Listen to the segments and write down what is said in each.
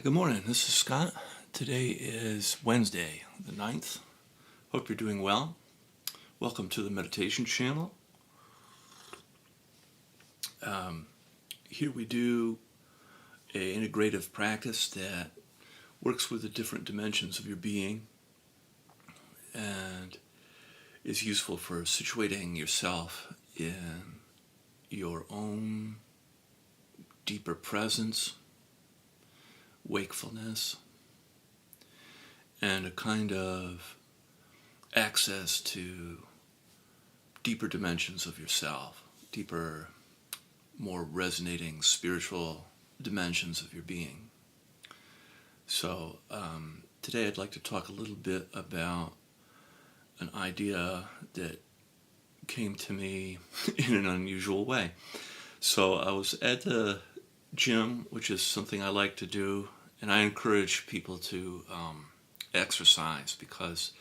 Good morning. This is Scott. Today is Wednesday, the 9th. Hope you're doing well. Welcome to the meditation channel. Here we do an integrative practice that works with the different dimensions of your being and is useful for situating yourself in your own deeper presence, wakefulness, and a kind of access to deeper dimensions of yourself, deeper, more resonating spiritual dimensions of your being. So today I'd like to talk a little bit about an idea that came to me in an unusual way. So I was at the gym, which is something I like to do, and I encourage people to exercise because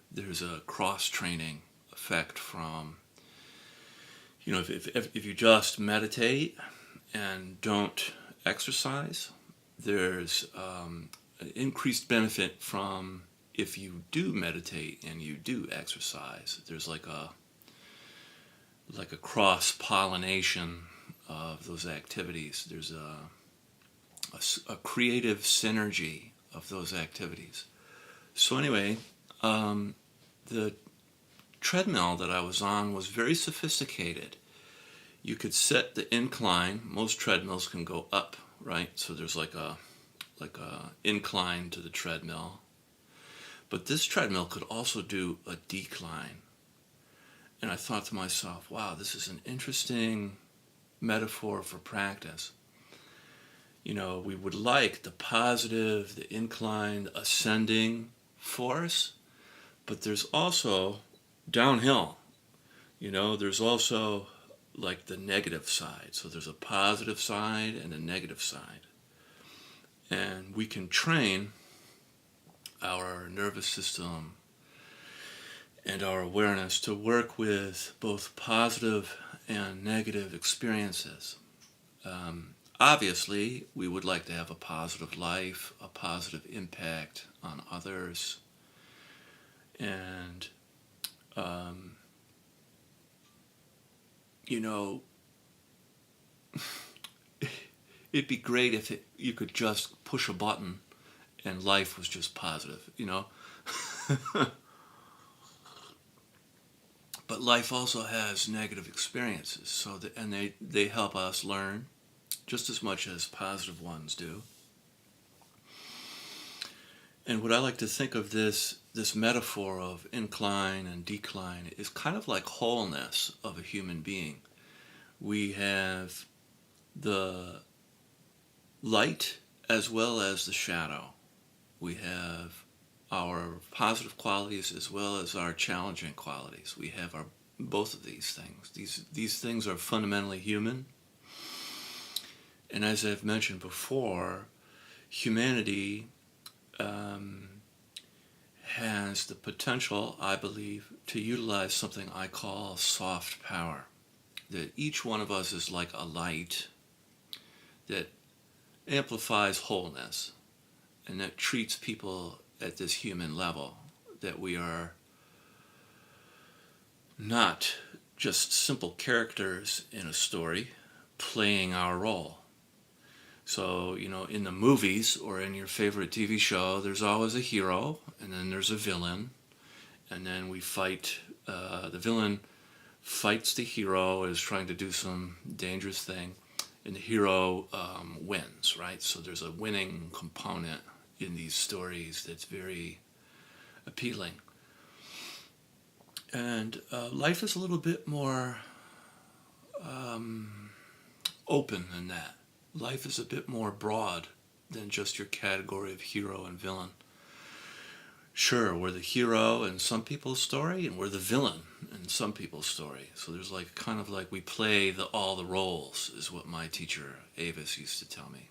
there's a cross-training effect from, if you just meditate and don't exercise, there's an increased benefit from if you do meditate and you do exercise. There's like a cross-pollination of those activities. There's a creative synergy of those activities. So anyway, the treadmill that I was on was very sophisticated. You could set the incline. Most treadmills can go up, right? So there's like a incline to the treadmill. But this treadmill could also do a decline. And I thought to myself, wow, this is an interesting metaphor for practice. We would like the positive, the inclined, ascending force, but there's also downhill. There's also like the negative side. So there's a positive side and a negative side. And we can train our nervous system and our awareness to work with both positive and negative experiences. Obviously, we would like to have a positive life, a positive impact on others, and it'd be great if you could just push a button and life was just positive, But life also has negative experiences, and they help us learn just as much as positive ones do. And what I like to think of this metaphor of incline and decline is kind of like wholeness of a human being. We have the light as well as the shadow. We have our positive qualities as well as our challenging qualities. We have both of these things. These things are fundamentally human. And as I've mentioned before, humanity has the potential, I believe, to utilize something I call soft power. That each one of us is like a light that amplifies wholeness and that treats people at this human level, that we are not just simple characters in a story playing our role. So, in the movies or in your favorite TV show, there's always a hero, and then there's a villain, and then we fight. The villain fights the hero, is trying to do some dangerous thing, and the hero wins, right? So there's a winning component in these stories that's very appealing. And life is a little bit more open than that. Life is a bit more broad than just your category of hero and villain. Sure, we're the hero in some people's story, and we're the villain in some people's story. So there's kind of like we play all the roles, is what my teacher Avis used to tell me.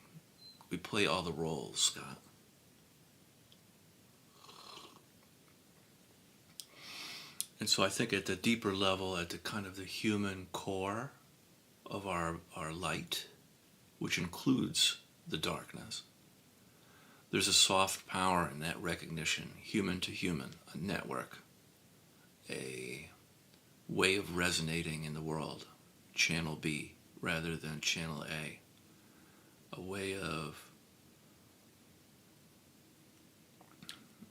We play all the roles, Scott. And so I think at the deeper level, at the kind of the human core of our light, which includes the darkness, There's a soft power in that recognition, human to human, a network, a way of resonating in the world, channel B rather than channel a way of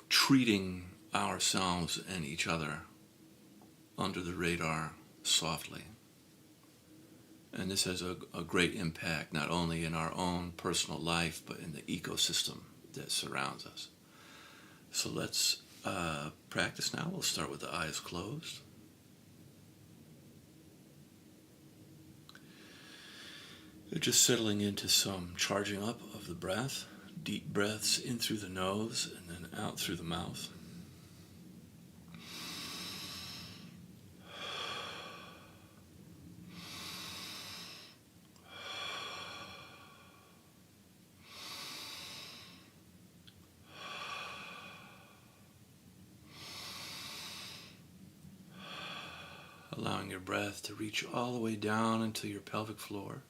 treating ourselves and each other under the radar softly. And this has a great impact not only in our own personal life, but in the ecosystem that surrounds us. So let's practice now. We'll start with the eyes closed. You're just settling into some charging up of the breath. Deep breaths in through the nose and then out through the mouth. Allowing your breath to reach all the way down into your pelvic floor.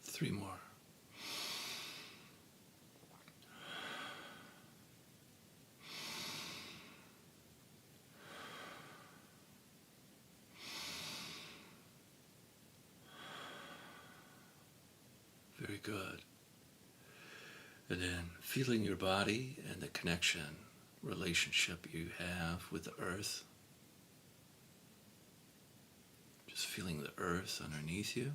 Three more. Very good. And then feeling your body and the connection, relationship you have with the earth. Just feeling the earth underneath you.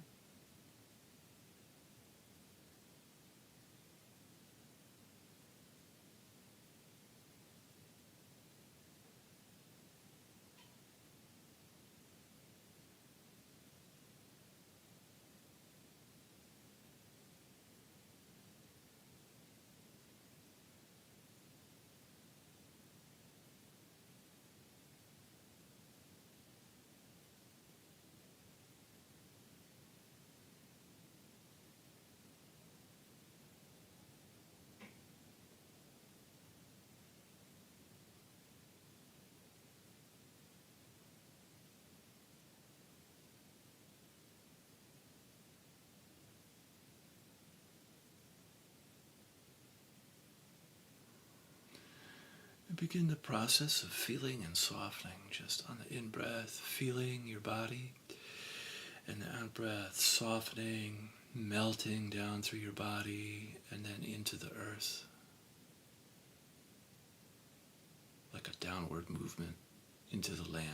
And begin the process of feeling and softening just on the in-breath, feeling your body, and the out-breath, softening, melting down through your body, and then into the earth, like a downward movement into the land.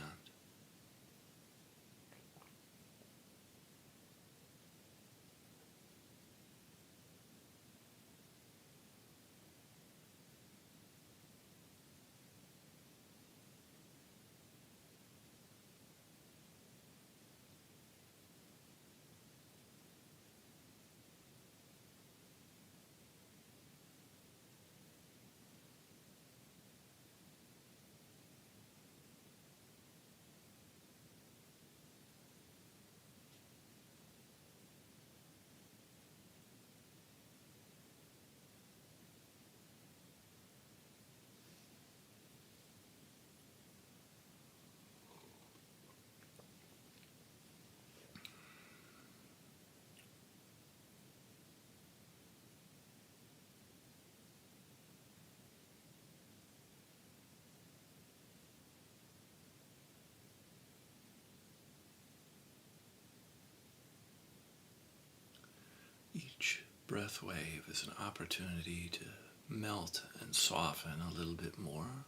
Each breath wave is an opportunity to melt and soften a little bit more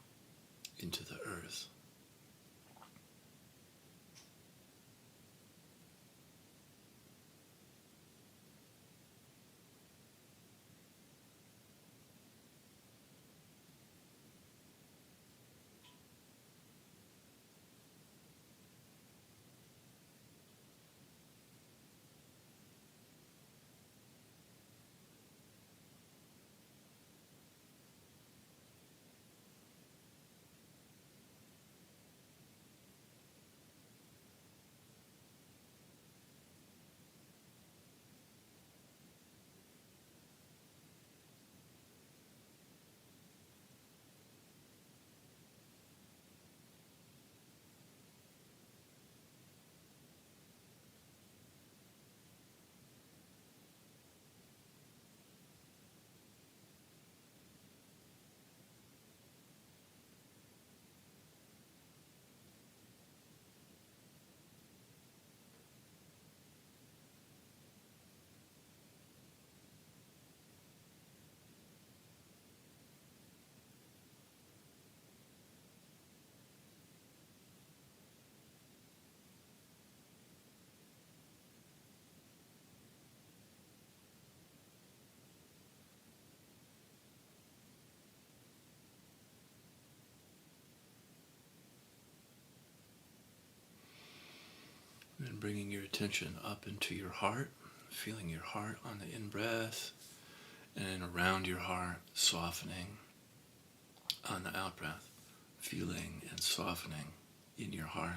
into the earth. then bringing your attention up into your heart, feeling your heart on the in-breath, and around your heart, softening on the out-breath, feeling and softening in your heart.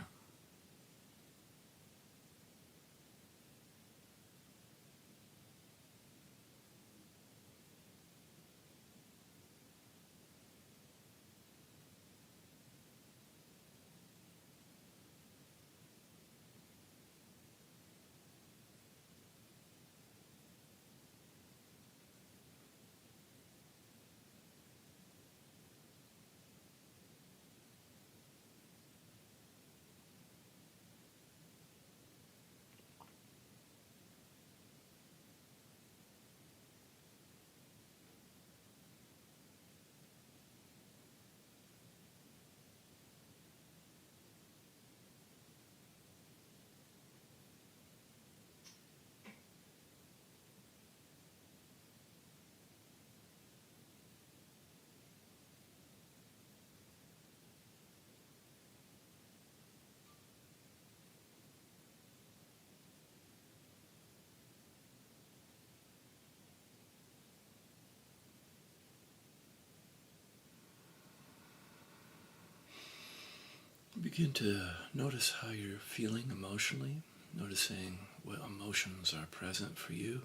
Begin to notice how you're feeling emotionally, noticing what emotions are present for you.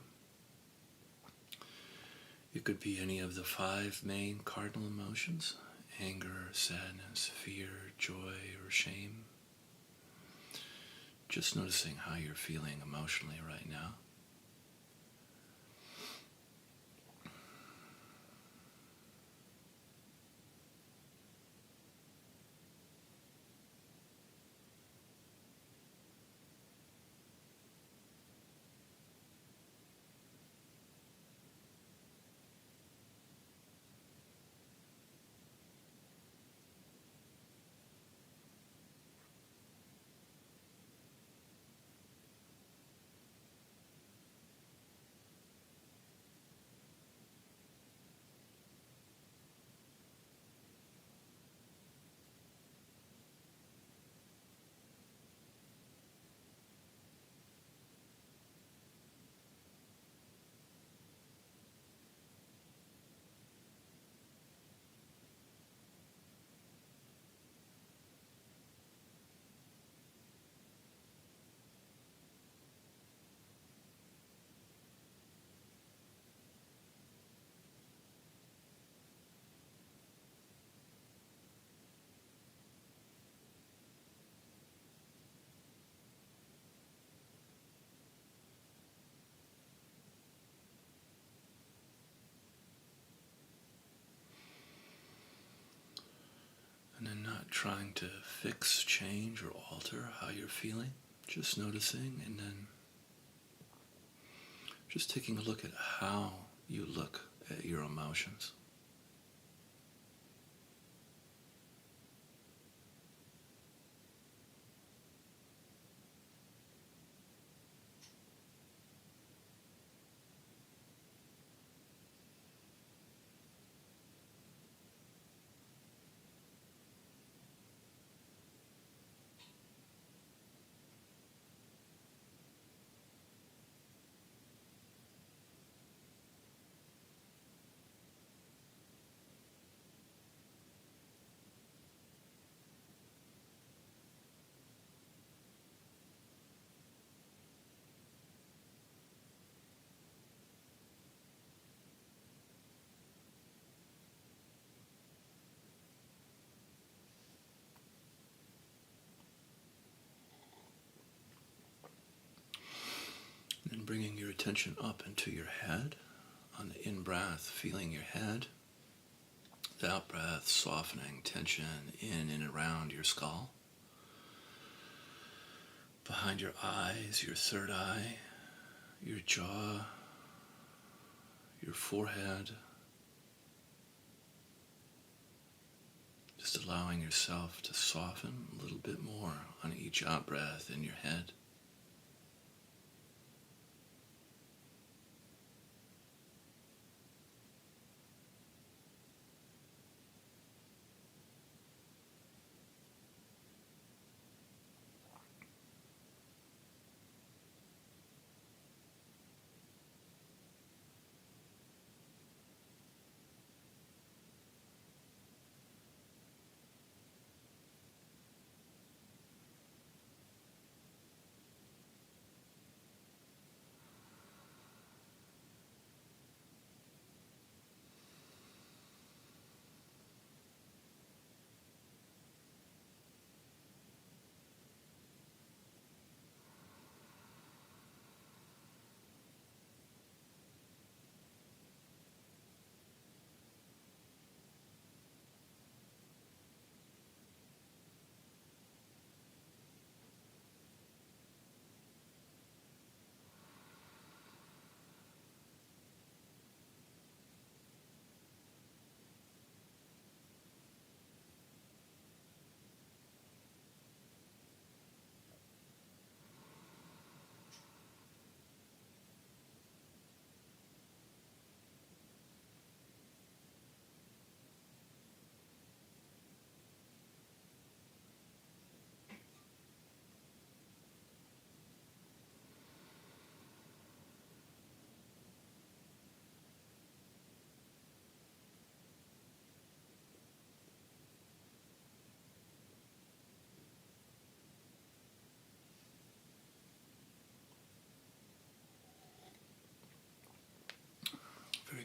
It could be any of the 5 main cardinal emotions: anger, sadness, fear, joy, or shame. Just noticing how you're feeling emotionally right now. And then not trying to fix, change, or alter how you're feeling. Just noticing, and then just taking a look at how you look at your emotions. And then bringing your attention up into your head. On the in-breath, feeling your head. The out-breath, softening tension in and around your skull. Behind your eyes, your third eye, your jaw, your forehead. Just allowing yourself to soften a little bit more on each out-breath in your head.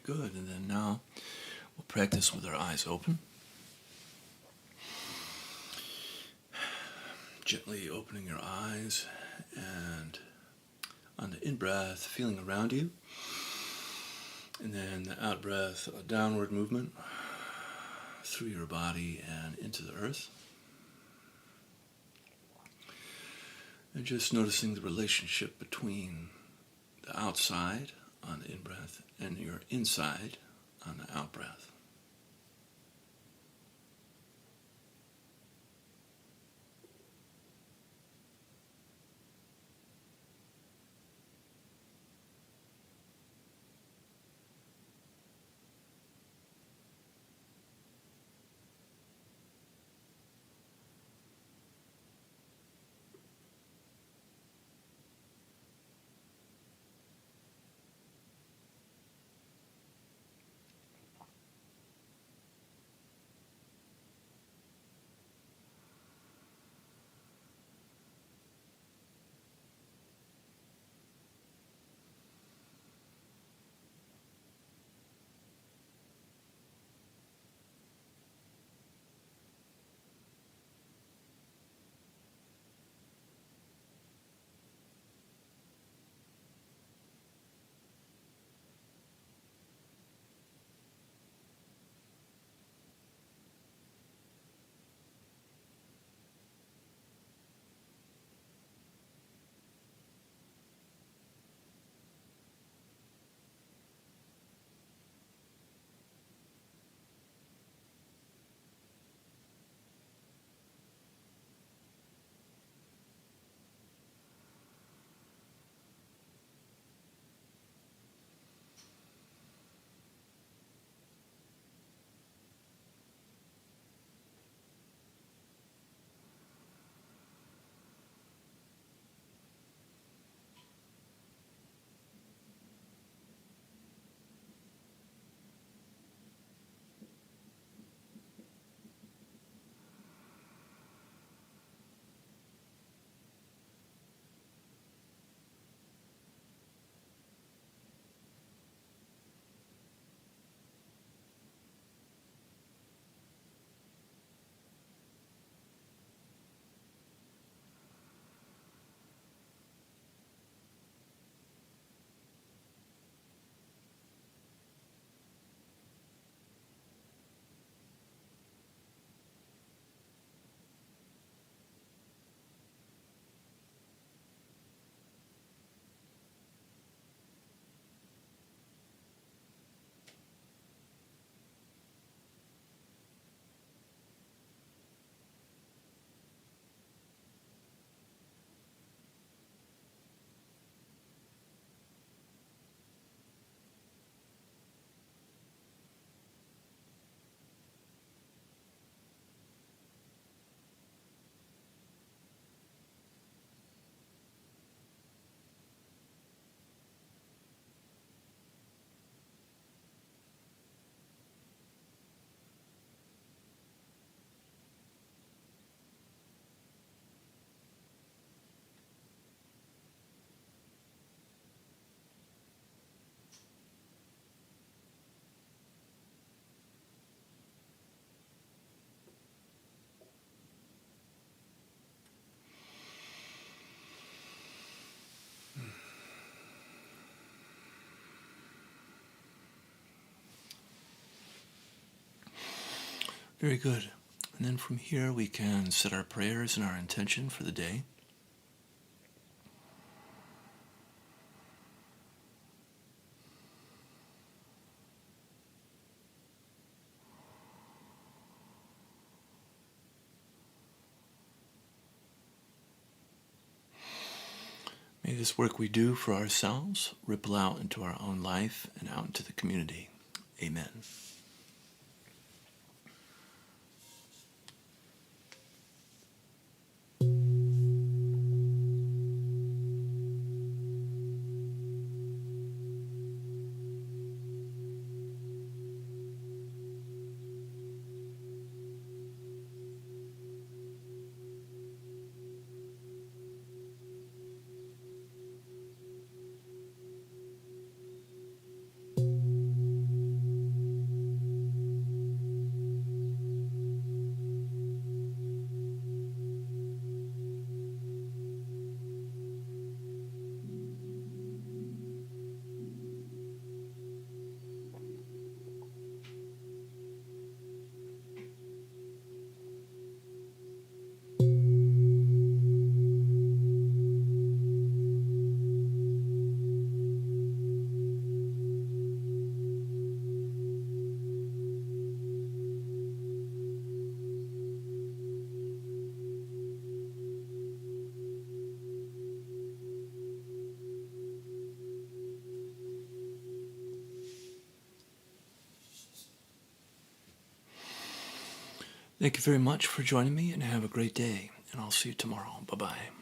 good. And then now we'll practice with our eyes open. Gently opening your eyes, and on the in-breath, feeling around you. And then the out-breath, a downward movement through your body and into the earth. And just noticing the relationship between the outside on the in-breath and your inside on the out-breath. Very good. And then from here we can set our prayers and our intention for the day. May this work we do for ourselves ripple out into our own life and out into the community. Amen. Thank you very much for joining me, and have a great day. And I'll see you tomorrow. Bye-bye.